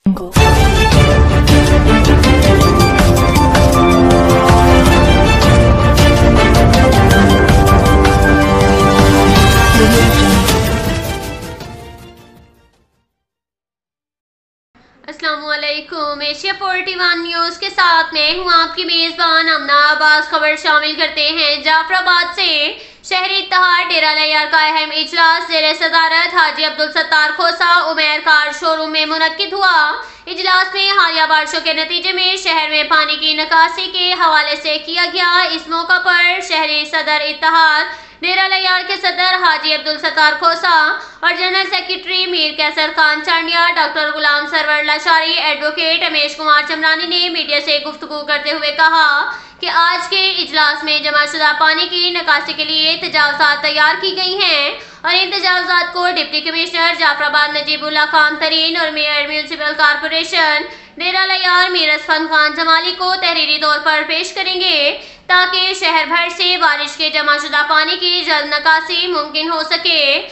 السلام علیکم۔ Asia 41 news کے ساتھ میں ہوں آپ کی میزبان امنا عباس۔ خبر شامل کرتے ہیں جعفر آباد سے۔ شہری اتحاد ڈیرہ لیار کا اہم اجلاس زیر صدارت حاجی عبدالستار کھوسہ عمیر کار شو روم میں منعقد ہوا۔ اجلاس میں حالیہ بارشوں کے نتیجے میں شہر میں پانی کی نکاسی کے حوالے سے کیا گیا۔ اس موقع پر شہری صدر اتحاد ڈیرہ لیار کے صدر حاجی عبدالستار کھوسہ اور جنرل سیکریٹری میر کیسر خان چانڈیا، ڈاکٹر غلام سرور لاشاری، ایڈوکیٹ امیش کمار چمرانی نے میڈیا سے گفتگو کرتے ہوئے کہا کہ آج کے اجلاس میں جمع شدہ پانی کی نکاسی کے لیے تجاوزات تیار کی گئی ہیں اور ان تجاوزات کو ڈپٹی کمشنر جعفر آباد نجیب اللہ خان ترین اور میئر میونسپل کارپوریشن ڈیرہ لیار میر اسفند خان جمالی کو تحریری طور پر پیش کریں گے تاکہ شہر بھر سے بارش کے جمع شدہ پانی کی جلد نکاسی ممکن ہو سکے،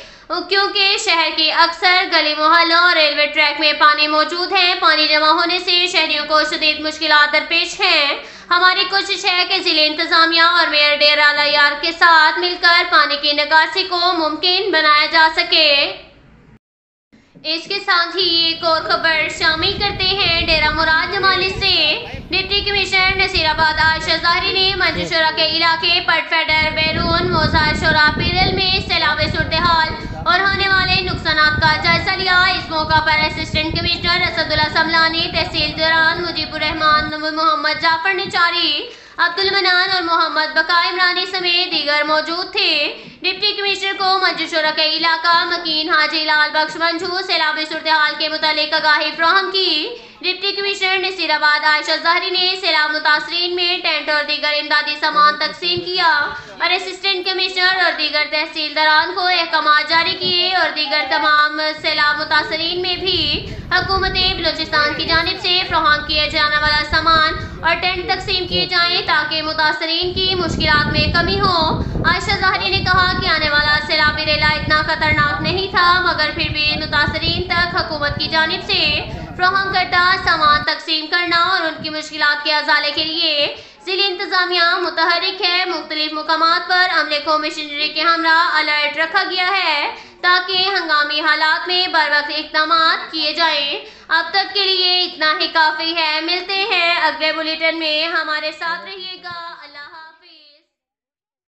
کیونکہ شہر کی اکثر گلی محلوں اور ریلوے ٹریک میں پانی موجود ہے۔ پانی جمع ہونے سے شہریوں کو شدید مشکلات درپیش ہیں۔ ہماری کوشش ہے کہ ضلع انتظامیہ اور میئر ڈیرہ لیار کے ساتھ مل کر پانی کی نکاسی کو ممکن بنایا جا سکے۔ اس کے ساتھ ہی ایک اور خبر شامل کرتے ہیں ڈیرہ مراد جمالی سے۔ ڈپٹی کمشنر نصیر آباد عائشہ ظاہری نے منجو شورا کے علاقے پٹ فیڈر بیرون موزار شورا پیرل میں سیلابی صورتحال اور ہونے والے نقصانات کا جائزہ لیا۔ اس موقع پر اسسٹنٹ کمشنر اسد اللہ سملانی، تحصیل دران مجیب الرحمان، محمد جعفر نچاری، عبد المنان اور محمد بقا عمرانی سمیت دیگر موجود تھے۔ ڈپٹی کمشنر کو منجو شورا کے علاقہ مکین حاجی لال بخش منجو سیلابی صورتحال کے متعلق آگاہی فراہم کی۔ ڈپٹی کمشنر نصیر آباد عائشہ ظاہری نے سیلاب متاثرین میں ٹینٹ اور دیگر امدادی سامان تقسیم کیا اور اسسٹنٹ کمشنر اور دیگر تحصیلداران کو احکامات جاری کیے اور دیگر تمام سیلاب متاثرین میں بھی حکومت بلوچستان کی جانب سے فراہم کیے جانے والا سامان اور ٹینٹ تقسیم کیے جائیں تاکہ متاثرین کی مشکلات میں کمی ہو۔ عائشہ ظاہری نے کہا کہ آنے والا سیلابی ریلا اتنا خطرناک نہیں تھا، مگر پھر بھی متاثرین تک حکومت کی جانب سے فراہم کردہ سامان تقسیم کرنا اور ان کی مشکلات کے ازالے کے لیے ضلع انتظامیہ متحرک ہے۔ مختلف مقامات پر عملے کو مشینری کے ہمراہ الرٹ رکھا گیا ہے تاکہ ہنگامی حالات میں بروقت اقدامات کیے جائیں۔ اب تک کے لیے اتنا ہی کافی ہے۔ ملتے ہیں اگلے بلیٹن میں، ہمارے ساتھ رہیے گا۔